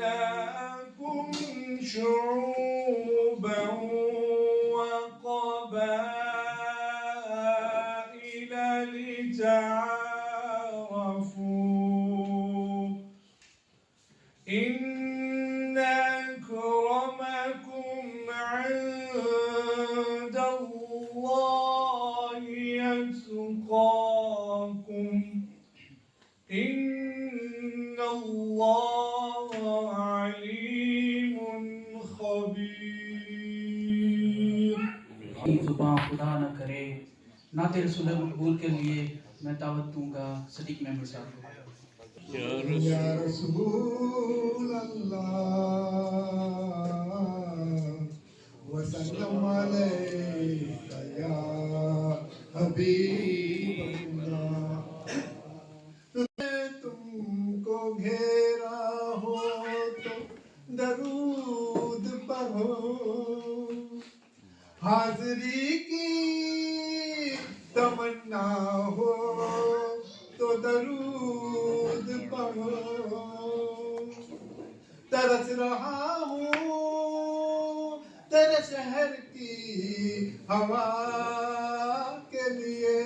وجعلناكم شعوبا وقبائل لتعارفوا إن أكرمكم عند الله يتقاكم إن الله عليم خبير. زباں خدا نہ کرے نعت رسول مقبول کے لیے میں دعوت دوں گا صدیق ممبر صاحب کو. یا رسول اللہ وسلم علیک یا حبیب اللہ. تم کو گھیرا ہو تو درود پڑھو حاضری کی تمنا ہو تو درود پڑھو. ترس رہا ہوں تیرے شہر کی ہوا کے لیے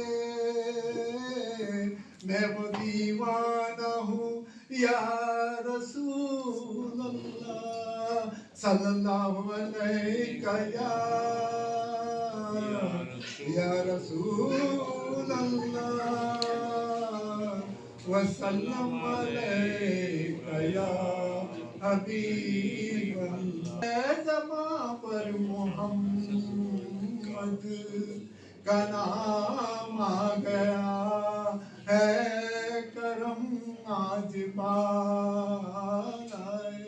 میں وہ دیوانہ ہوں یا رسول اللہ صلی اللہ علیہ یا رسول اللہ وسلم علیک یا حبیب اللہ. زباں پر محمد کا نام آ گیا ہے کرم آج پائے.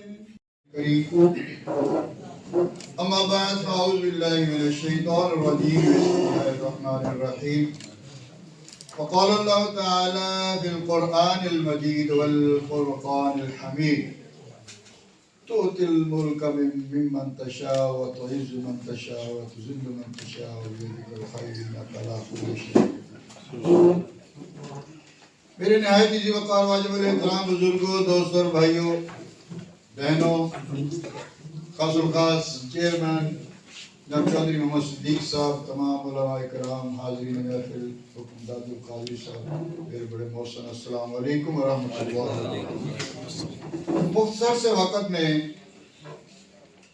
اما بعد فاعوذ باللہ من الشیطان الرجیم بسم اللہ الرحمن الرحیم. وقال اللہ تعالی فی القرآن المجید والفرقان الحمید تؤتی الملک ممن تشاء وتعز من تشاء وتذل من تشاء وبیدک الخیر انک علی کل شیء قدیر. میرے نہایت عزیز وقار واجب الاحترام بزرگوں، دوستوں اور بھائیوں بہنوں، خاص الخاص چیئرمین جناب چودھری محمد صدیق صاحب، تمام علماء کرام، حاضرین محفل، حکمداد القاضی صاحب، میرے بڑے محسن، السلام علیکم ورحمۃ اللہ. مختصر سے وقت میں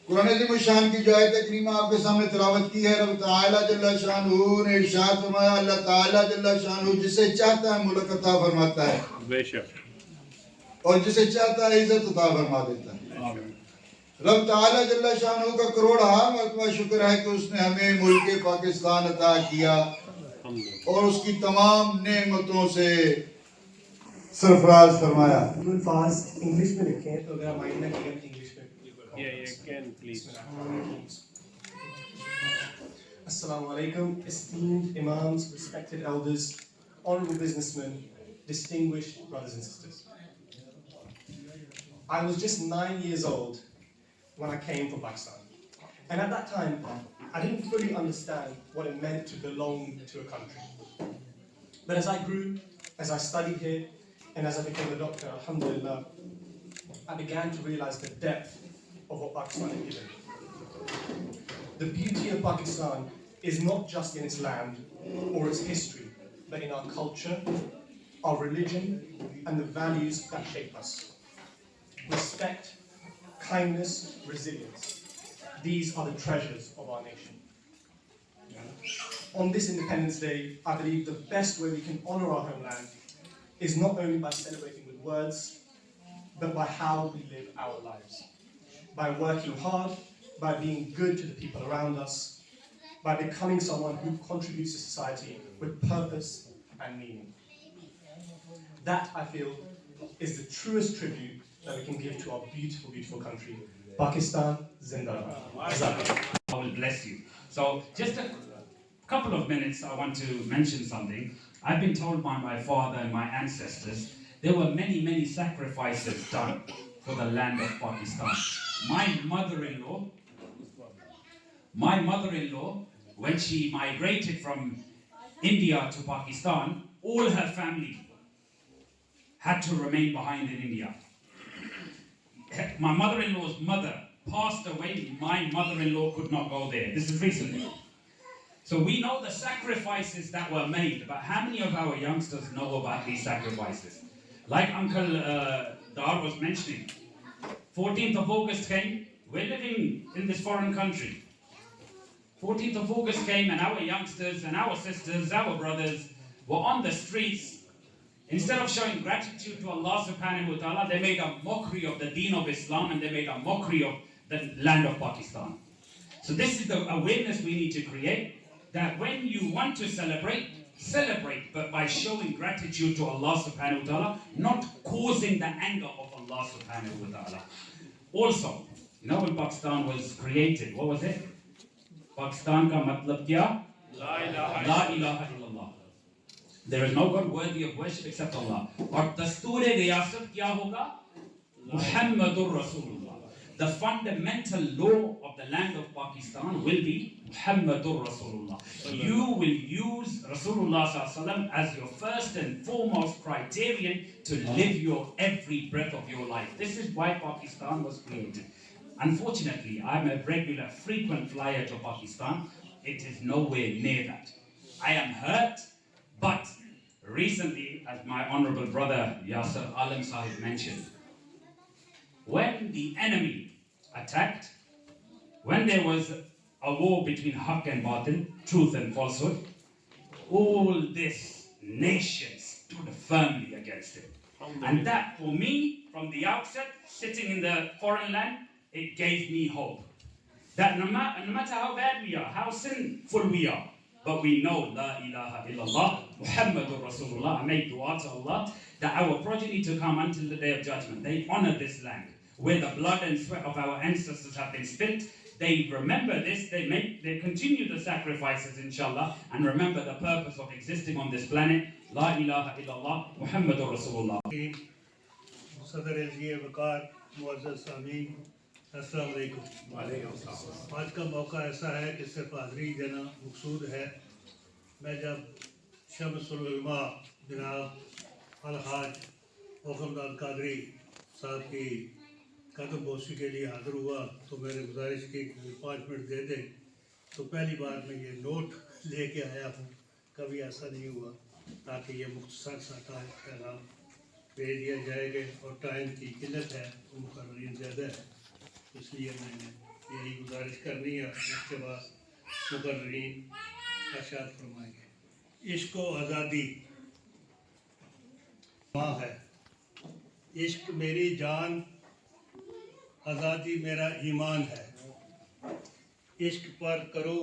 قرآن عظیم الشان کی جو آیت کریمہ آپ کے سامنے تلاوت کی ہے، رب تعالیٰ جل شانہ نے ارشاد فرمایا اللہ تعالیٰ جل شانہ جسے چاہتا ہے ملک عطا فرماتا ہے بے شک، اور جسے چاہتا ہے عزت عطا فرما دیتا ہے. رب تعالیٰ جل شانہ کا کروڑہا مرتبہ شکر ہے کہ اس نے ہمیں ملک پاکستان عطا کیا اور اس کی تمام نعمتوں سے سرفراز فرمایا. فاسٹ انگلش میں لکھیں تو اگر مائنڈ نہ کیا انگلش میں. السلام علیکم. Esteemed imams, respected elders, honorable businessmen, distinguished brothers and sisters. I was just 9 years old when I came from Pakistan. And at that time, I didn't fully understand what it meant to belong to a country. But as I grew, as I studied here, and as I became a doctor, alhamdulillah, I began to realize the depth of what Pakistan had given. The beauty of Pakistan is not just in its land or its history, but in our culture, our religion, and the values that shape us. Respect, kindness, resilience. These are the treasures of our nation. on this Independence Day, I believe the best way we can honour our homeland is not only by celebrating with words, but by how we live our lives. By working hard, by being good to the people around us, by becoming someone who contributes to society with purpose and meaning. That, I feel, is the truest tribute that we can give to our beautiful, beautiful country. Pakistan Zindabad. I will bless you. So just a couple of minutes, I want to mention something. I've been told by my father and my ancestors there were many, many sacrifices done for the land of Pakistan. My mother-in-law, when she migrated from India to Pakistan, all her family had to remain behind in India. My mother-in-law's mother passed away, my mother-in-law could not go there. This is recently. So we know the sacrifices that were made, but how many of our youngsters know about these sacrifices? Like Uncle Dar was mentioning, 14th of August came, we're living in this foreign country. 14th of August came and our youngsters and our sisters, our brothers were on the streets. Instead of showing gratitude to Allah subhanahu wa ta'ala, they made a mockery of the deen of Islam and they made a mockery of the land of Pakistan. So this is the awareness we need to create, that when you want to celebrate, but by showing gratitude to Allah subhanahu wa ta'ala, not causing the anger of Allah subhanahu wa ta'ala. Also, you know when Pakistan was created, what was it? Pakistan ka matlab kya? La ilaha illallah. There is no God worthy of worship except Allah. اور دستور ریاست کیا ہوگا؟ Muhammadur Rasulullah. The fundamental law of the land of Pakistan will be Muhammadur Rasulullah. You will use Rasulullah sallallahu alaihi wasallam as your first and foremost criterion to live your every breath of your life. This is why Pakistan was created. Unfortunately, I'm a regular, frequent flyer to Pakistan. It is nowhere near that. I am hurt. But recently, as my honorable brother Yasir Alam Sahib mentioned, when the enemy attacked, when there was a war between Haqq and Batil, truth and falsehood, all this nation stood firmly against it. And that, for me, from the outset, sitting in the foreign land, it gave me hope. That no matter how bad we are, how sinful we are, but we know La ilaha illallah, Muhammadur Rasulullah. I make dua to Allah that our progeny to come until the day of judgment, they honor this land where the blood and sweat of our ancestors have been spilt. They remember this, they continue the sacrifices inshallah, and remember the purpose of existing on this planet. La ilaha illallah, Muhammadur Rasulullah. صدر عزیز وقار معزز سامعین السلام علیکم. آج کا موقع ایسا ہے کہ صرف حاضری دینا مقصود ہے. میں جب شمس العلماء جناب الحاج وفرداد قادری صاحب کی قدم بوسی کے لیے حاضر ہوا تو میں نے گزارش کی کہ 5 منٹ دے دیں. تو پہلی بار میں یہ نوٹ لے کے آیا ہوں, کبھی ایسا نہیں ہوا, تاکہ یہ مختصر سا پیغام بھیج دیا جائے گا. اور ٹائم کی قلت ہے, مقررین زیادہ ہے, اس لیے میں نے یہی گزارش کرنی ہے. اس کے بعد مقررین ارشاد فرمائیں گے. عشق و آزادی ماں ہے, عشق میری جان, آزادی میرا ایمان ہے. عشق پر کرو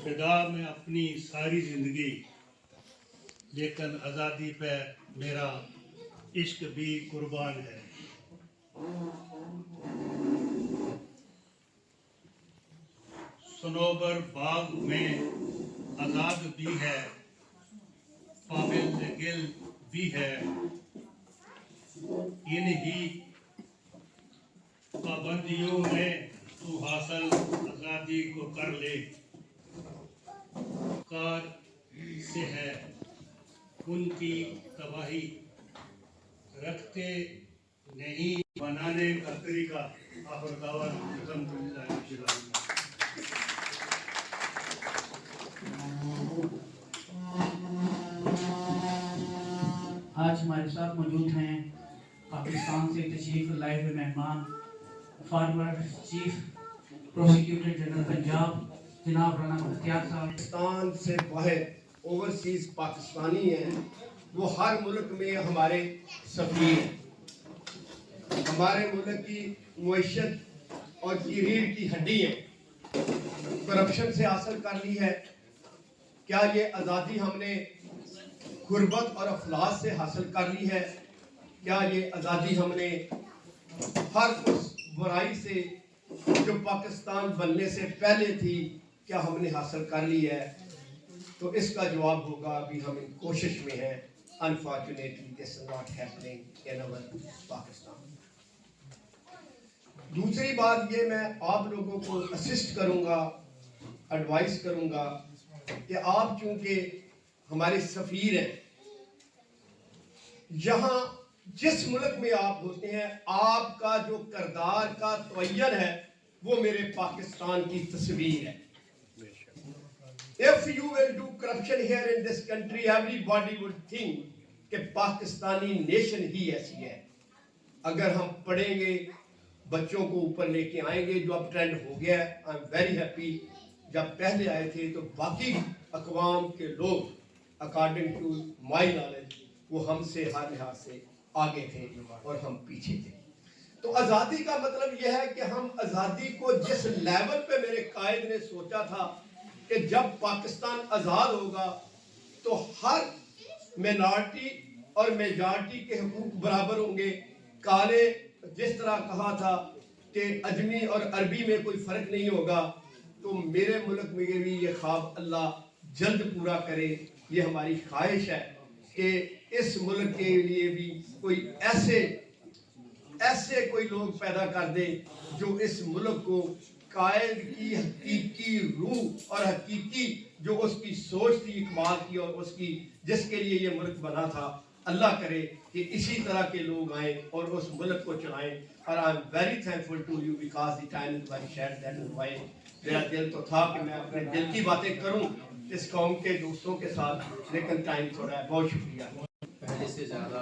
فدا میں اپنی ساری زندگی, لیکن آزادی پہ میرا عشق بھی قربان ہے. صنوبر باغ میں آزاد بھی ہے, پابند گل بھی ہے, انہی پابندیوں میں تو حاصل آزادی کو کر لے. کار سے ہے ان کی تباہی, رکھتے نہیں بنانے کا طریقہ. آخر دعوانا الحمدللہ رب العالمین. آج ہمارے ساتھ موجود ہیں پاکستان سے تشریف لائے ہوئے مہمان, farmer chief prosecutor general Punjab जनाब राना मुख्तियार साहब, पाकिस्तान से बाहर ओवरसीज पाकिस्तानी हैं, वो हर मुल्क में हमारे सफ़ीर हैं, हमारे मुल्क की मुईशत और की रीढ़ की हड्डी हैं। करप्शन से हासिल कर ली है। क्या ये आज़ादी हमने गुर्बत और अफलास से हासिल कर ली है? क्या ये आज़ादी हमने हर उस बुराई से जो पाकिस्तान बनने से पहले थी, क्या हमने हासिल कर ली है? तो इसका जवाब होगा अभी हम इन कोशिश में हैं। Unfortunately this is not happening in our Pakistan. दूसरी बात ये, मैं आप लोगों को असिस्ट करूंगा, एडवाइस करूंगा कि आप चूंकि हमारे सफ़ीर हैं, यहाँ जिस मुल्क में आप होते हैं, आपका जो किरदार का तयन है वो मेरे पाकिस्तान की तस्वीर है। If you will do corruption here in this country, everybody would think कि पाकिस्तानी नेशन ही ऐसी है। अगर हम पढ़ेंगे, बच्चों को ऊपर लेके आएंगे, जो अब ट्रेंड हो गया है, आई एम वेरी हैप्पी। जब पहले आए थे तो बाकी अक़वाम के लोग अकॉर्डिंग टू माई नॉलेज वो हमसे हर लिहाज से आगे थे और हम पीछे थे। तो आज़ादी का मतलब यह है कि हम आज़ादी को जिस लेवल पे मेरे कायद ने सोचा था कि जब पाकिस्तान आज़ाद होगा तो हर मिनॉरिटी और मेजॉरिटी के हुकूक बराबर होंगे। काले जिस तरह कहा था कि अजमी और अरबी में कोई फ़र्क नहीं होगा, तो मेरे मुल्क में भी ये ख्वाब अल्लाह जल्द पूरा करे। ये हमारी ख्वाहिश है कि इस मुल्क के लिए भी कोई ऐसे कोई लोग पैदा कर दे जो इस मुल्क को कायद की हकीकी रूह और हकीकी जो उसकी सोच थी इकबाल की और उसकी जिसके लिए ये मुल्क बना था, अल्लाह करे कि इसी तरह के लोग आए और उस मुल्क को चलाएं। और I am very thankful to you because the time is very short, that is why मेरा दिल तो था कि मैं अपने दिल की बातें करूं इस कौम के दोस्तों के साथ, लेकिन टाइम थोड़ा है। बहुत शुक्रिया। पहले से ज़्यादा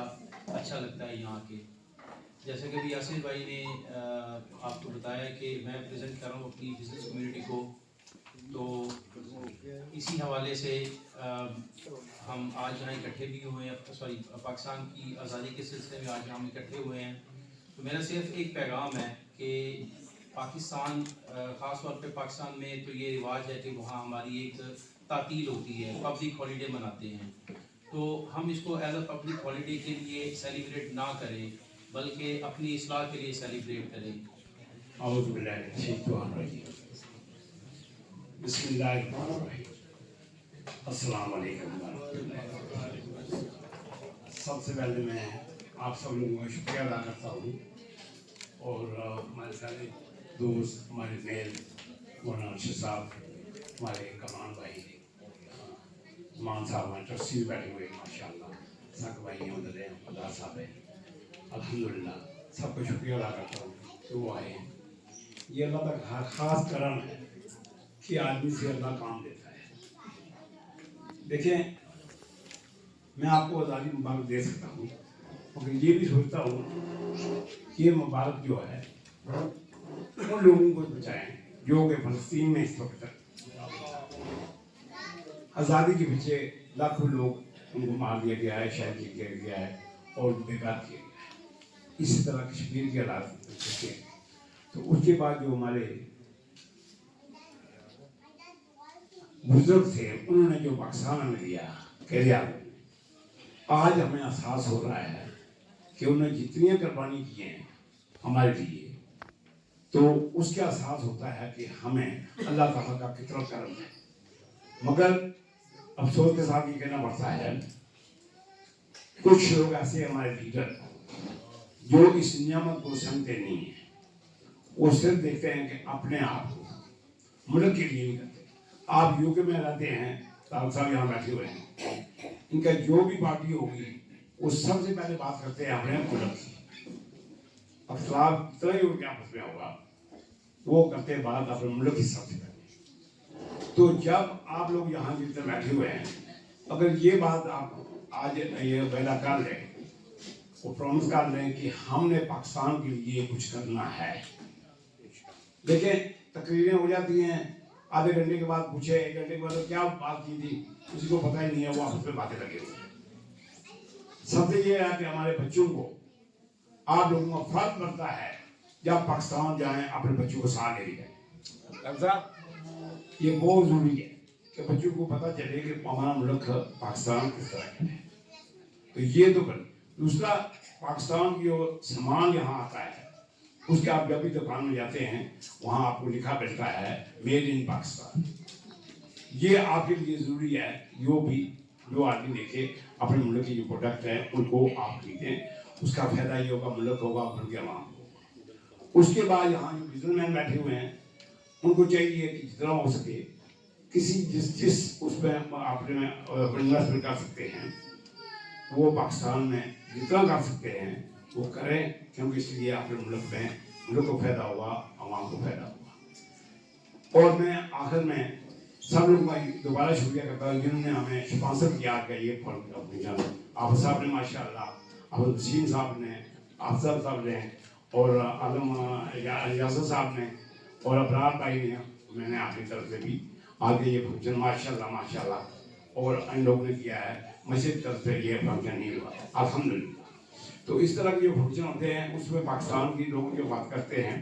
अच्छा लगता है यहाँ के। जैसे कि अभी यासिर भाई ने आपको बताया कि मैं प्रेजेंट कर रहा हूँ अपनी बिजनेस कम्युनिटी को, तो इसी हवाले से हम आज यहाँ इकट्ठे भी हुए हैं। पाकिस्तान की आज़ादी के सिलसिले में आज हम इकट्ठे हुए हैं। तो मेरा सिर्फ एक पैगाम है कि पाकिस्तान, ख़ास तौर पे पाकिस्तान में तो ये रिवाज है कि वहाँ हमारी एक तातील होती है, पब्लिक हॉलीडे मनाते हैं। तो हम इसको एज अ पब्लिक हॉलीडे के लिए सेलिब्रेट ना करें, बल्कि अपनी इस्लाह के लिए सेलिब्रेट करें। अस्सलाम वालेकुम। सबसे पहले मैं आप सब लोगों का शुक्रिया अदा करता हूँ और हमारे सारे दोस्त, हमारे मेल मौलाना अर्शद साहब, हमारे कमान भाई, मान साहब, हमारे ट्रस्टी बैठे हुए माशाल्लाह, सक भाई हैं उधर हैं, अल्लाह साहब हैं, अल्हम्दुलिल्लाह सबको शुक्रिया अदा करता हूँ कि वो आए हैं। ये अल्लाह का खास करम है कि आदमी से अल्लाह काम देता है। देखें, मैं आपको आज़ादी मुबारक दे सकता हूँ, मगर ये भी सोचता हूँ कि ये मुबारक जो है उन लोगों को बचाएं जो कि फ़लस्तीन में इस वक्त आज़ादी के पीछे लाखों लोग उनको मार दिया गया है, शहीद किया गया है और बेकार किया गया है। इसी तरह कश्मीर के हालात देखें तो उसके बाद जो हमारे बुजुर्ग थे उन्होंने जो पाकिस्तान में दिया करिया, आज हमें एहसास हो रहा है कि उन्होंने जितनी कुर्बानी की हैं हमारे लिए, तो उसका एहसास होता है कि हमें अल्लाह ताला का कितना करम है। मगर अफसोस के साथ ये कहना पड़ता है, कुछ लोग ऐसे हमारे लीडर जो इस नियामत को समझते नहीं है, वो सिर्फ देखते हैं कि अपने आप को, मुल्क के लिए नहीं करते। आप यूके में रहते हैं, ताल साहब यहाँ बैठे हुए हैं, इनका जो भी पार्टी होगी वो सबसे पहले बात करते हैं अपने मुल्क की। अख्तिलाफ कितना ही उनके आपस में होगा, वो करते हैं बात अपने मुल्क की सबसे पहले। तो जब आप लोग यहाँ जितने बैठे हुए हैं, अगर ये बात आप आज ये वादा कर लें, वो प्रॉमिस कर लें कि हमने पाकिस्तान के लिए कुछ करना है। देखें, तकरीरें हो जाती हैं, आधे घंटे के बाद पूछे, 1 घंटे के बाद क्या बात की थी किसी को पता ही नहीं है, वो आपस में बातें लगे हुए हैं। सबसे ये है कि हमारे बच्चों को आप लोगों का फर्ज बनता है जब पाकिस्तान जाएं अपने बच्चों को साथ ले जाएं। ये बहुत जरूरी है कि बच्चों को पता चले कि हमारा मुल्क पाकिस्तान किस तरह का है। तो ये तो कर दूसरा, पाकिस्तान की जो सामान यहाँ आता है उसके आप जब भी दुकान में जाते हैं वहाँ आपको लिखा मिलता है मेड इन पाकिस्तान। ये आपके लिए ज़रूरी है, जो आदमी देखे अपने मुल्क के जो प्रोडक्ट हैं उनको आप खरीदें, उसका फायदा ये होगा मुल्क होगा, मुल्क के अवाम को। उसके बाद यहाँ जो बिजनेसमैन बैठे हुए हैं उनको चाहिए कि जितना हो सके किसी जिस उसमें अपने इन्वेस्टमेंट कर सकते हैं वो पाकिस्तान में जितना कर सकते हैं वो करें, क्योंकि इसलिए अपने मुल्क को फायदा हुआ, आवाम को फायदा हुआ। और मैं आखिर में सब लोगों का दोबारा शुक्रिया करता हूँ जिन्होंने हमें स्पॉन्सर किया कि ये कॉम्पिटिशन। आप साहब ने माशाल्लाह, अब्दुल वसीम साहब ने, अफजल साहब ने और आलम यासर साहब ने और अबरार भाई ने, मैंने अपनी तरफ से भी आगे ये फंक्शन माशाल्लाह और इन लोगों ने किया है, मस्जिद तरफ से ये फंक्शन नहीं हुआ अल्हम्दुलिल्लाह। तो इस तरह के जो फंक्शन होते हैं उसमें पाकिस्तान की लोगों की बात करते हैं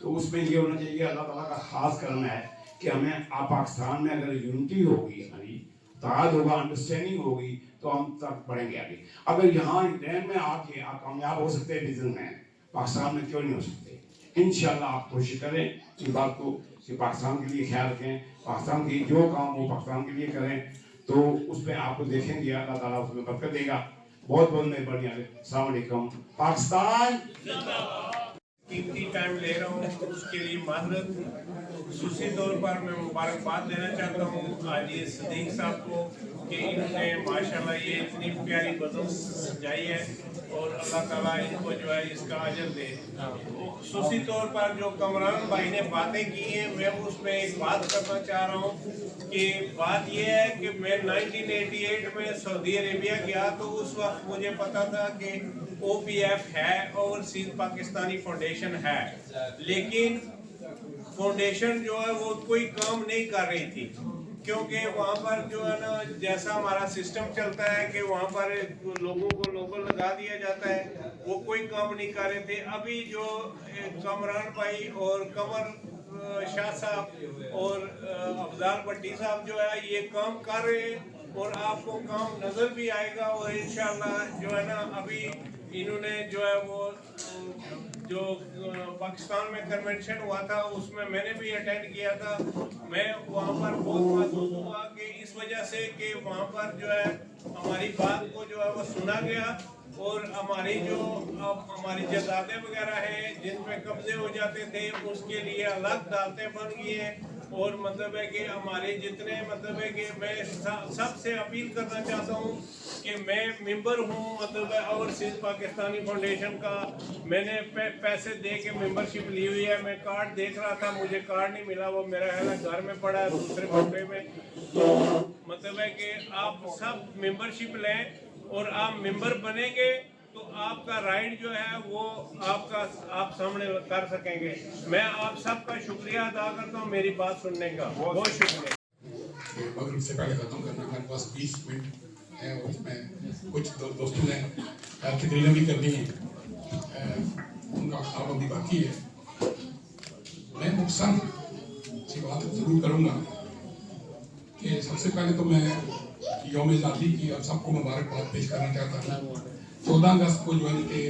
तो उसमें ये होना चाहिए अल्लाह ताला का खास करम है कि हमें पाकिस्तान में अगर यूनिटी होगी, हमारी इत्तेहाद होगा, अंडरस्टैंडिंग होगी तो हम तक बढ़ेंगे आगे। अगर यहाँ इंग्लैंड में आके आप कामयाब हो सकते हैं बिजनेस में, पाकिस्तान में क्यों नहीं हो सकते? इंशाल्लाह आप कोशिश करें इस बात को कि पाकिस्तान के लिए ख्याल रखें, पाकिस्तान की जो काम हो पाकिस्तान के लिए करें, तो उसमें आपको देखेंगे अल्लाह ताला उसमें बरकत देगा। बहुत बहुत मेहरबानी। अस्सलाम वालेकुम। पाकिस्तान कीमती टाइम ले रहा हूँ उसके लिए माजरत। खुसूसी तौर पर मैं मुबारकबाद देना चाहता हूँ हाजी सदीक साहब को कि इन्होंने माशाल्लाह ये इतनी प्यारी बदल सजाई है और अल्लाह ताला इनको जो है इसका अजर दे। खुसूसी तौर पर जो कमरान भाई ने बातें की हैं मैं उसमें एक बात करना चाह रहा हूँ कि बात यह है कि मैं 1988 में सऊदी अरेबिया गया तो उस वक्त मुझे पता था कि OPF है, ओवरसीज पाकिस्तानी फाउंडेशन है, लेकिन फाउंडेशन जो है वो कोई काम नहीं कर रही थी क्योंकि वहाँ पर जो है ना जैसा हमारा सिस्टम चलता है कि वहाँ पर लोगों को लोगो लगा दिया जाता है, वो कोई काम नहीं कर रहे थे। अभी जो कमरान भाई और कमर शाह साहब और अफजाल भट्टी साहब जो है ये काम कर रहे हैं और आपको काम नजर भी आएगा और इंशाल्लाह जो है ना अभी इन्होंने जो है वो जो पाकिस्तान में कन्वेंशन हुआ था उसमें मैंने भी अटेंड किया था। मैं वहाँ पर बहुत महसूस हुआ कि इस वजह से कि वहाँ पर जो है हमारी बात को जो है वो सुना गया और हमारी जो हमारी जायदादें वगैरह हैं जिन पे कब्जे हो जाते थे उसके लिए अलग अदालतें बन गई हैं और मतलब है कि हमारे जितने मतलब है कि मैं सबसे अपील करना चाहता हूँ कि मैं मेंबर हूँ मतलब ओवरसीज पाकिस्तानी फाउंडेशन का। मैंने पैसे दे के मेंबरशिप ली हुई है। मैं कार्ड देख रहा था, मुझे कार्ड नहीं मिला, वो मेरा है घर में पड़ा है दूसरे कमरे में। तो मतलब है कि आप सब मेंबरशिप लें और आप मेंबर बनेंगे तो आपका राइट जो है वो आप सामने कर सकेंगे। मैं आप सबका शुक्रिया अदा करता हूँ मेरी बात सुनने का। बहुत शुक्रिया। मगरिब से पहले खत्म करना, हमारे पास 20 मिनट है और उसमें कुछ दोस्तों ने तकरीरें भी करनी है, उनका पाबंदी बाकी है। मैं नुकसान सी बात जरूर करूँगा कि सबसे पहले तो मैं यौम आज़ादी की आप सबको मुबारकबाद पेश करना चाहता हूँ। 14 अगस्त को जो है कि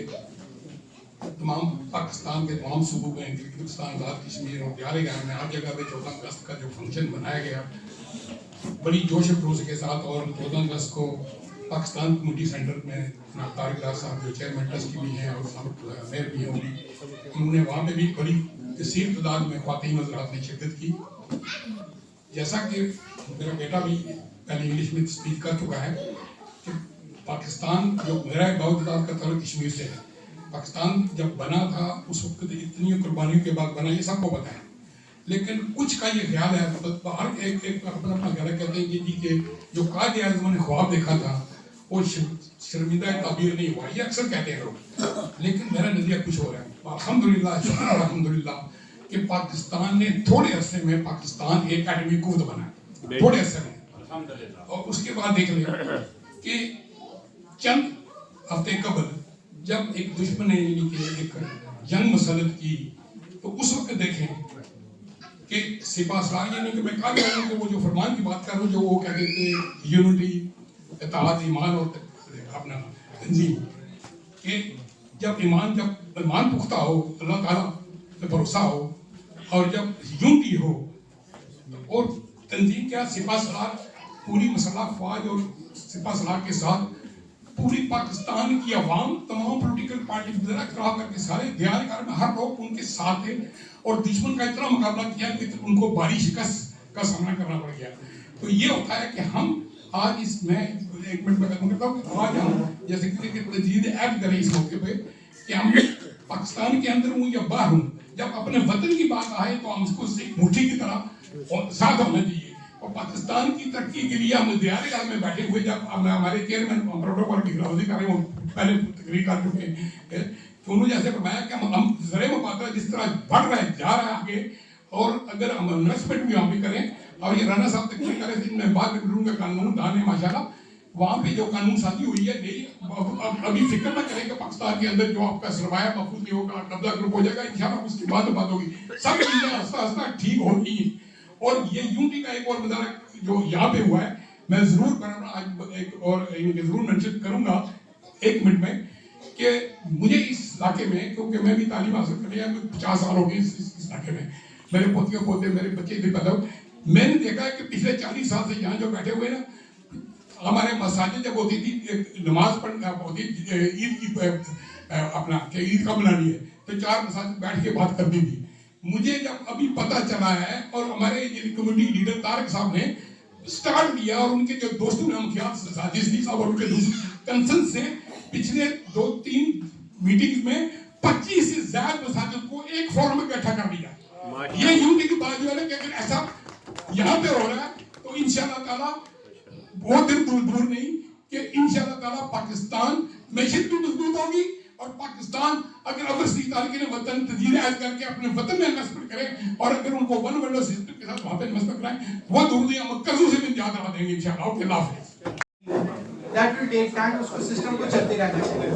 तमाम पाकिस्तान के तमाम सूबों में गिलगिस्तान, आज़ाद कश्मीर और बिहार में हर जगह पे 14 अगस्त का जो फंक्शन बनाया गया बड़ी जोश खरोश के साथ। और 14 अगस्त को पाकिस्तान कम्युनिटी सेंटर में तारिक राज साहब जो चेयरमैन ट्रस्ट भी हैं और मेयर भी होंगी, उन्होंने वहाँ पे भी बड़ी कसीर तादाद में ख्वातीन हज़रात ने शिरकत की। जैसा कि मेरा बेटा भी पहले इंग्लिश में स्पीच कर चुका है कि पाकिस्तान जो मेरा बावजूद का ताल्लुक कश्मीर से है, पाकिस्तान जब बना था उस वक्त इतनी कुर्बानियों के बाद बना, ये सबको पता है। लेकिन कुछ का ये ख्याल है, हर एक अपना अपना ख्याल कहते हैं कि जी के जो कायदे आज़म ने ख्वाब देखा था वो शर्मिंदा ताबीर नहीं हुआ, ये अक्सर कहते हैं लोग, लेकिन मेरा नज़रिया कुछ हो रहा है। अल्हम्दुलिल्लाह, शुक्र अल्हम्दुलिल्लाह कि पाकिस्तान ने थोड़े अरसे में पाकिस्तान एक एटमी कुव्वत बना, थोड़े अरसे में। और उसके बाद देख लें कि चंद हफ्ते कबल जब एक दुश्मन ने यानी कि एक जंग मुसल्लत की, तो उस वक्त देखें कि सिपा सालार, यानी कि मैं कल कि वो जो फरमान की बात कर रहा हूँ, जो वो कहते थे यूनिटी, इत्तेहाद, ईमान और अपना तंजीम, कि जब ईमान पुख्ता हो, अल्लाह ताला पे भरोसा हो, और जब यूनिटी हो और तंजीम, क्या सिपा सालार पूरी मसल्ह फौज और सिपा सालार के साथ पूरी पाकिस्तान की आवाम, तमाम पॉलिटिकल पार्टी खड़ा करके सारे दियार में हर लोग उनके साथ थे, और दुश्मन का इतना मुकाबला किया कि उनको भारी शिकस्त का सामना करना पड़ गया। तो ये होता है कि हम आज इसमें एक मिनट में खत्म करता हूँ कि आज हम जैसे कि तजदीद ऐड करें इस मौके पे कि हम पाकिस्तान के अंदर हूँ या बाहर हूँ, जब अपने वतन की बात आए तो हम उसको एक मुट्ठी की तरह साथ होना चाहिए। और पाकिस्तान की तरक्की के लिए हम दियार में बैठे हुए, जब हमारे चेयरमैन प्रोटोकॉल की खिलाफवर्जी कर रहे हैं, वो पहले तकरीर कर चुके हैं, तो उन्होंने जैसे बताया कि हम ज़रे मुबादला जिस तरह बढ़ रहा है, जा रहा है आगे, और अगर हम इन्वेस्टमेंट भी यहाँ पे करें, और ये राना साहब तकरीर करें, जिनमें बात करूँगा कानून दान है माशाल्लाह, वहाँ पे जो कानून साजी हुई है, अभी फिक्र ना करें कि पाकिस्तान के अंदर जो आपका सरमाया महफूज नहीं होगा, कब्जा ग्रुप हो जाएगा, इंशाल्लाह उसकी बाद बात होगी, सब चीज़ें आस्ता आस्ता ठीक होगी। और ये यूनिटी का एक और मजाक जो यहाँ पे हुआ है, मैं जरूर आज एक और जरूर मेंशन करूंगा 1 मिनट में, कि मुझे इस इलाके में, क्योंकि मैं भी तालीम हासिल कर लिया, 50 साल हो गए इस इलाके में, मेरे पोतियों पोते मेरे बच्चे भी पैदा हुए, मैंने देखा है कि पिछले 40 साल से यहाँ जो बैठे हुए ना, हमारे मसाजिद जब होती थी नमाज पढ़ना होती, ईद की अपना कि ईद कब मनानी है, तो 4 मसाजिद बैठ के बात करती थी। मुझे जब अभी पता चला है, और हमारे कम्युनिटी लीडर तारक साहब ने स्टार्ट किया, और उनके जो दोस्तों ने मुखिया साजिद साहब और उनके कंसर्न से पिछले 2-3 मीटिंग्स में 25 से ज्यादा मसाजिद को एक फोरम में इकट्ठा कर दिया। ये यूनिटी की बात जो है कि अगर ऐसा यहाँ पे हो रहा है, तो इंशाअल्लाह ताला बहुत दिन दूर नहीं कि इंशाअल्लाह ताला पाकिस्तान मैशियत भी मजबूत होगी, और पाकिस्तान अगर ने वतन तजदीद ऐड करके अपने वतन में इन्वेस्टमेंट करें, और अगर उनको वन विंडो सिस्टम के साथ वहाँ पे इन्वेस्टमेंट कराएं, वो दूर नहीं, हम कर्जों से भी निजात दिला देंगे इंशाअल्लाह। ओके, अल्लाह हाफिज़। दैट विल टेक टाइम, उसको सिस्टम को चलते रहना चाहिए।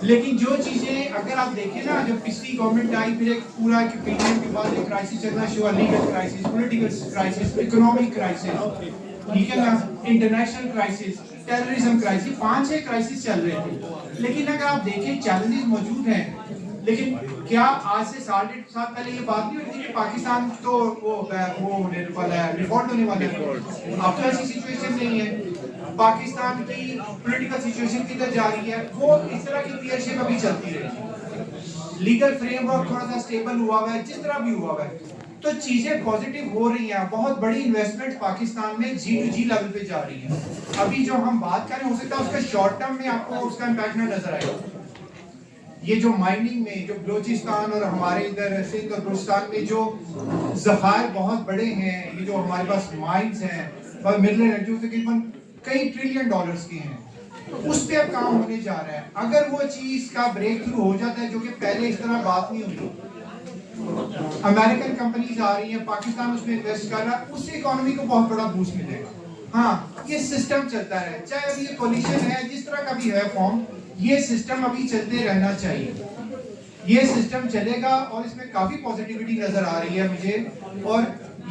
लेकिन जो चीजें अगर आप देखें ना, जब पिछली गवर्नमेंट आई, फिर एक पूरा पीरियड के बाद एक क्राइसिस चलना शुरू हुआ, legal crisis, political crisis, economic crisis, ठीक है ना, international crisis, terrorism crisis, 5-6 crisis चल रहे थे। लेकिन अगर आप देखें चैलेंजेस मौजूद हैं, लेकिन क्या आज से 7.5 साल पहले ये बात नहीं होती कि पाकिस्तान तो वो होने वाला है, डिफॉल्ट होने वाला है? अब तो ऐसी सिचुएशन नहीं है। पाकिस्तान की पॉलिटिकल सिचुएशन किधर जा रही है, वो इस तरह की पीयर शेप अभी चलती रहेगी। लीगल फ्रेमवर्क थोड़ा सा स्टेबल हुआ है, जिस तरह भी हुआ है, तो चीजें पॉजिटिव हो रही हैं। बहुत बड़ी इन्वेस्टमेंट पाकिस्तान में G2G लेवल पे जा रही है। अभी जो हम बात करें, हो सकता है उसका शॉर्ट टर्म में आपको उसका इम्पैक्ट ना नजर आएगा। ये जो माइनिंग में, जो बलूचिस्तान और हमारे इधर सिंध और बलूचिस्तान में जो ज़खायर बहुत बड़े हैं, ये जो हमारे पास माइंस हैं, मिनरल जो तकरीबन कई ट्रिलियन डॉलर्स के हैं, तो उस पे अब काम होने जा रहा है। अगर वो चीज का ब्रेक थ्रू हो जाता है, जो कि पहले इस तरह बात नहीं हुई, अमेरिकन कंपनीज आ रही हैं, पाकिस्तान उसमें इन्वेस्ट कर रहा है, उससे इकोनॉमी को बहुत बड़ा बूस्ट मिलेगा। हाँ, ये सिस्टम चलता है, चाहे अभी ये कोलिशन है, जिस तरह का भी है फॉर्म, ये सिस्टम अभी चलते रहना चाहिए। ये सिस्टम चलेगा और इसमें काफी पॉजिटिविटी नजर आ रही है मुझे। और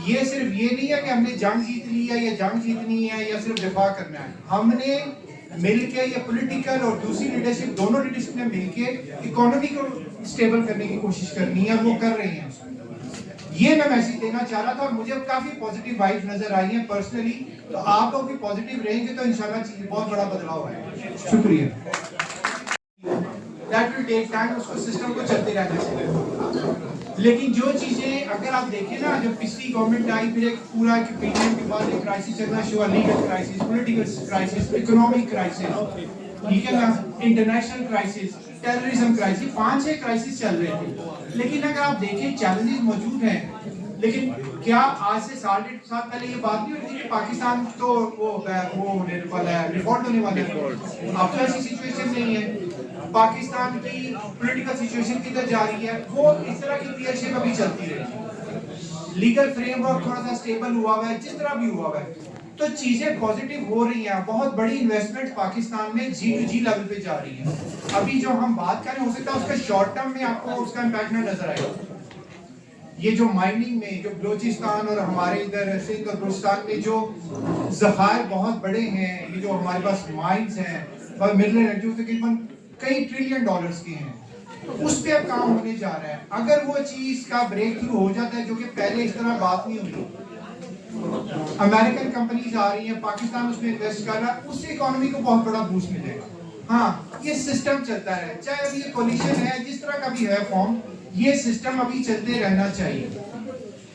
ये सिर्फ ये नहीं है कि हमने जंग जीत ली है या जंग जीतनी है या सिर्फ दिफा करना है। हमने मिलके, ये पॉलिटिकल और दूसरी लीडरशिप, दोनों लीडरशिप ने मिलके इकोनॉमी को स्टेबल करने की कोशिश करनी है, वो कर रहे हैं। ये मैं मैसेज देना चाह रहा था और मुझे काफी पॉजिटिव वाइब्स नजर आई हैं पर्सनली। तो आप लोग भी पॉजिटिव रहेंगे तो इंशाल्लाह चीज बहुत बड़ा बदलाव आएगा। शुक्रिया। That will take time, उसको सिस्टम को चलते रहना चाहिए। लेकिन जो चीजें अगर आप देखें ना, जब पिछली गवर्नमेंट आई, फिर एक पूरा पीरियड के बाद एक क्राइसिस चलना शुरू हुआ, legal crisis, political crisis, economic crisis, ठीक है ना, international crisis, terrorism crisis, 5-6 crisis चल रहे थे। लेकिन अगर आप देखें चैलेंजेस मौजूद हैं, लेकिन क्या आज से 7.5 साल पहले ये बात नहीं होती कि पाकिस्तान तो वो होने वाला है, डिफॉल्ट होने वाला है? अब तो ऐसी सिचुएशन नहीं है। पाकिस्तान की पॉलिटिकल सिचुएशन किधर जा रही है, वो इस तरह की क्लियर शेप अभी चलती रही। लीगल फ्रेमवर्क थोड़ा सा स्टेबल हुआ हुआ है, जिस तरह भी हुआ हुआ है, तो चीजें पॉजिटिव हो रही हैं। बहुत बड़ी इन्वेस्टमेंट पाकिस्तान में G2G लेवल पे जा रही है। अभी जो हम बात करें, हो सकता है उसका शॉर्ट टर्म में आपको उसका इम्पैक्ट ना नजर आएगा। ये जो माइनिंग में जो बलूचिस्तान और हमारे इधर सिंध और बलूचिस्तान में जो ज़खायर बहुत बड़े हैं, ये जो हमारे पास माइंस हैं और मिनरल जो तकरीबन कई ट्रिलियन डॉलर्स के हैं, तो उस पे अब काम होने जा रहा है। अगर वो चीज़ का ब्रेक थ्रू हो जाता है, जो कि पहले इस तरह बात नहीं हुई, अमेरिकन कंपनीज आ रही हैं, पाकिस्तान उसमें इन्वेस्ट कर रहा है, उससे इकोनॉमी को बहुत बड़ा बूस्ट मिलेगा। हाँ, ये सिस्टम चलता है, चाहे अभी ये कोलिशन है, जिस तरह का भी है फॉर्म, ये सिस्टम अभी चलते रहना चाहिए।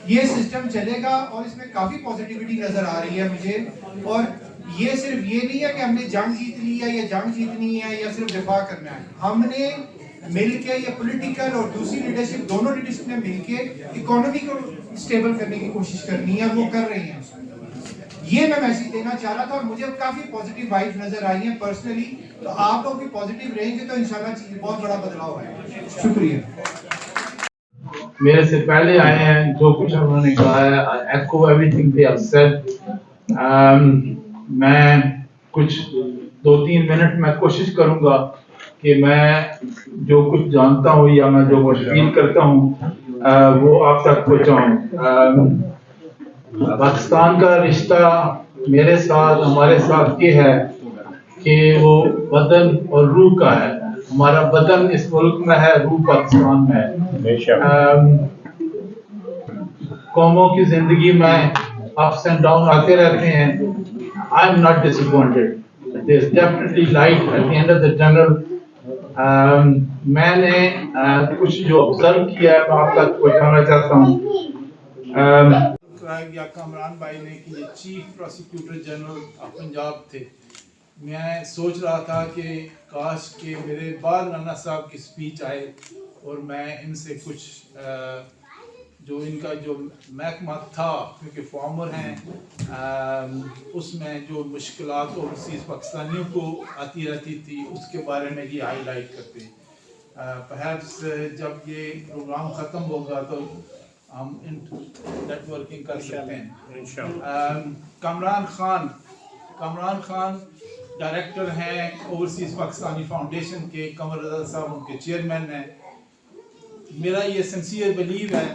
ये सिस्टम चलेगा और इसमें काफी पॉजिटिविटी नजर आ रही है मुझे। और ये सिर्फ ये नहीं है कि हमने जंग जीत ली है या जंग जीतनी है या सिर्फ दिफा करना है, हमने मिलके ये पॉलिटिकल और दूसरी लीडरशिप, दोनों लीडरशिप ने मिलके इकोनॉमी को स्टेबल करने की कोशिश करनी है, वो कर रही हैं। ये मैं मैसेज देना चाह रहा था और मुझे काफी पॉजिटिव वाइब्स नजर आई हैं पर्सनली। तो आप लोग भी पॉजिटिव रहेंगे तो इंशाल्लाह चीज बहुत बड़ा बदलाव आएगा। शुक्रिया। मेरे से पहले आए हैं, जो कुछ उन्होंने कहा है, आई एको एवरीथिंग दे हैव सेड। मैं कुछ 2-3 मिनट में कोशिश करूंगा कि मैं जो कुछ जानता हूँ या मैं जो कुछ फील करता हूँ वो आप तक पहुँचाऊँ। पाकिस्तान का रिश्ता मेरे साथ, हमारे साथ ये है कि वो बदन और रूह का है। हमारा बदन इस मुल्क में है, रूह पाकिस्तान में है। कौमों की जिंदगी में अप्स एंड डाउन आते रहते हैं। I am not disappointed, there is definitely light at the end of the tunnel. मैंने कुछ जो ऑब्जर्व किया है मैं आप तक पहुंचाना चाहता हूँ। या कामरान भाई ने कि ये chief prosecutor general of Punjab थे। मैं सोच रहा था कि काश के मेरे बाद राना साहब की स्पीच आए और मैं इनसे कुछ जो इनका जो महकमा था, क्योंकि फॉर्मर हैं, उसमें जो मुश्किलात ओवरसीज़ पाकिस्तानियों को आती रहती थी उसके बारे में ये हाईलाइट करते। परहैप्स जब ये प्रोग्राम ख़त्म होगा तो हम नेटवर्किंग कर सकते हैं। कामरान खान डायरेक्टर हैं ओवरसीज़ पाकिस्तानी फाउंडेशन के, कमर रज़ा साहब उनके चेयरमैन हैं। मेरा ये सिंसियर बिलीव है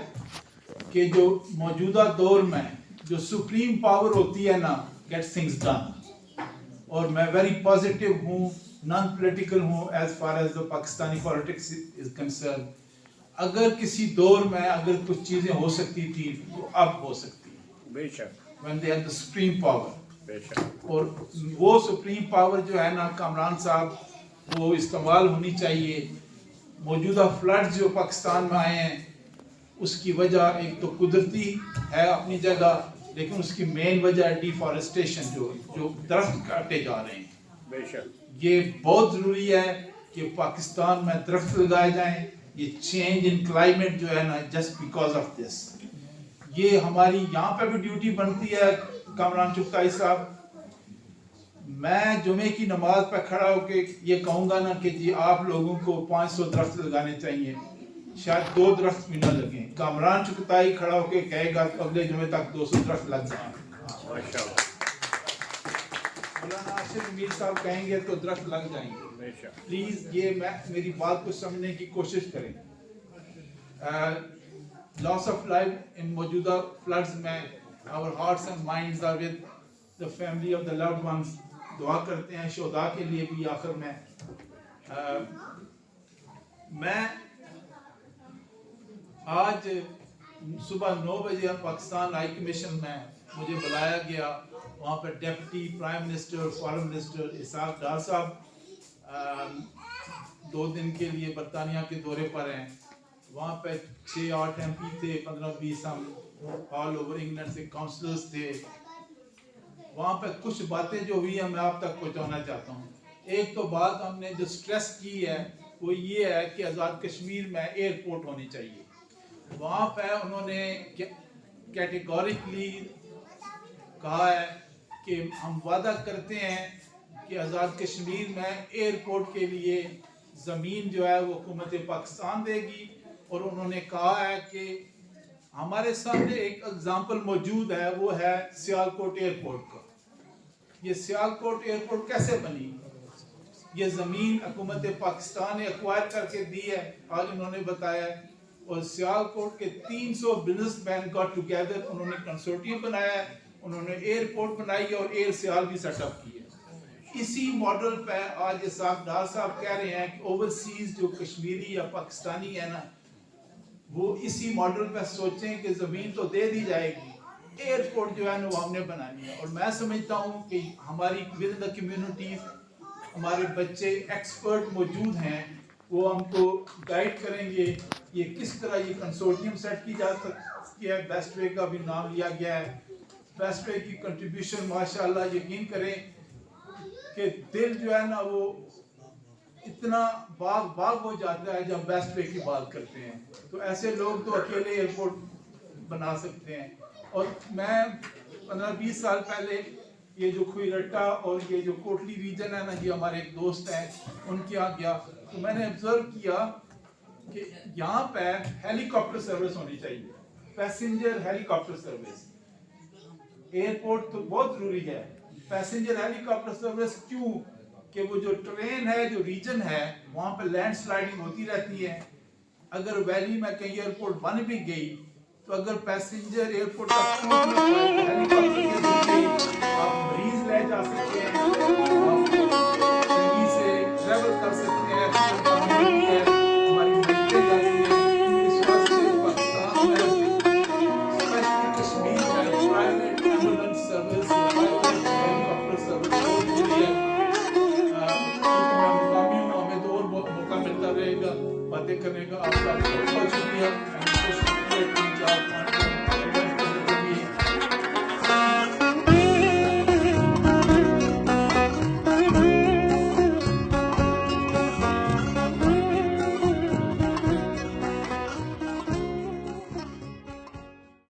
कि जो मौजूदा दौर में जो सुप्रीम पावर होती है ना, गेट्स थिंग्स डन। और मैं वेरी पॉजिटिव हूँ, नॉन पॉलिटिकल हूँ as far as the Pakistani politics is concern. अगर किसी दौर में अगर कुछ चीज़ें हो सकती थी तो अब हो सकती है, बेशक, when they had the supreme power, बेशक। और वो सुप्रीम पावर जो है ना कामरान साहब, वो इस्तेमाल होनी चाहिए। मौजूदा फ्लड जो पाकिस्तान में आए हैं उसकी वजह एक तो कुदरती है अपनी जगह, लेकिन उसकी मेन वजह है डिफॉरेस्टेशन, जो दरख्त काटे जा रहे हैं, बेशक। ये बहुत ज़रूरी है कि पाकिस्तान में दरख्त लगाए जाएं। ये चेंज इन क्लाइमेट जो है ना, जस्ट बिकॉज ऑफ दिस, ये हमारी यहाँ पे भी ड्यूटी बनती है। कामरान चुगताई साहब, मैं जुमे की नमाज पर खड़ा होके ये कहूँगा ना कि जी आप लोगों को 500 दरख्त लगाने चाहिए, शायद 2 दरख्त भी ना लगे। कामरान चुगताई खड़ा होके कहेगा तो अगले जुमे तक 200 दरख्त लग जाए। मौलाना आशिफ मीर साहब कहेंगे तो दरख्त लग जाएंगे। प्लीज ये मेरी बात को समझने की कोशिश करें। लॉस ऑफ लाइफ इन मौजूदा फ्लड्स में, our hearts and minds are with the family of the loved ones. दुआ करते हैं शोधा के लिए भी। आखिर में मैं आज सुबह 9 बजे पाकिस्तान हाई कमीशन में मुझे बुलाया गया। वहाँ पर deputy prime minister, foreign minister Ishaq Dar साहब 2 दिन के लिए बरतानिया के दौरे पर हैं। वहाँ पे 6-8 MP थे, 15-20 हम ऑल ओवर इंग्लैंड से काउंसलर्स थे। वहाँ पे कुछ बातें जो हुई है मैं आप तक पहुँचाना चाहता हूँ। एक तो बात हमने जो स्ट्रेस की है वो ये है कि आज़ाद कश्मीर में एयरपोर्ट होनी चाहिए। वहाँ पे उन्होंने कैटेगोरिकली कहा है कि हम वादा करते हैं कि आज़ाद कश्मीर में एयरपोर्ट के लिए ज़मीन जो है वो हुकूमत पाकिस्तान देगी, और उन्होंने कहा है कि हमारे सामने एक एग्जाम्पल मौजूद है, वो है सियालकोट एयरपोर्ट का। ये सियालकोट एयरपोर्ट कैसे बनी? ये ज़मीन हुकूमत पाकिस्तान ने एक्वायर करके दी है, आज उन्होंने बताया, और सियालकोट के 300 बिजनेसमैन गॉट टुगेदर, उन्होंने कंसोर्टियम बनाया है, उन्होंने एयरपोर्ट बनाई है और एयर सियाल भी सेटअप की है। इसी मॉडल पे आज ये साहब डार साहब कह रहे हैं कि ओवरसीज जो कश्मीरी या पाकिस्तानी है ना, वो इसी मॉडल पे सोचें कि ज़मीन तो दे दी जाएगी, एयरपोर्ट जो है ना वो हमने बनानी है। और मैं समझता हूँ कि हमारी विद द कम्युनिटीज़ हमारे बच्चे एक्सपर्ट मौजूद हैं, वो हमको गाइड करेंगे ये किस तरह ये कंसोर्टियम सेट की जा सकती है। बेस्ट वे का भी नाम लिया गया है। बेस्ट वे की कंट्रीब्यूशन माशाल्लाह, यकीन करें कि दिल जो है ना वो इतना बाग हो जाता है जब बेस्ट वे की बात करते हैं। तो ऐसे लोग तो अकेले एयरपोर्ट बना सकते हैं। और मैं 15-20 साल पहले ये जो खुईरट्टा और ये जो कोटली रीजन है ना, ये हमारे एक दोस्त हैं, उनके यहाँ गया तो मैंने ऑब्जर्व किया कि यहाँ पे हेलीकॉप्टर सर्विस होनी चाहिए, पैसेंजर हेलीकॉप्टर सर्विस। एयरपोर्ट तो बहुत जरूरी है, पैसेंजर हेलीकॉप्टर सर्विस क्यों? कि वो जो ट्रेन है, जो रीजन है, वहाँ पे लैंड स्लाइडिंग होती रहती है। अगर वैली में कहीं एयरपोर्ट बन भी गई तो अगर पैसेंजर एयरपोर्ट तक पहुँच ना पाए, हेलीकॉप्टर के जरिए आप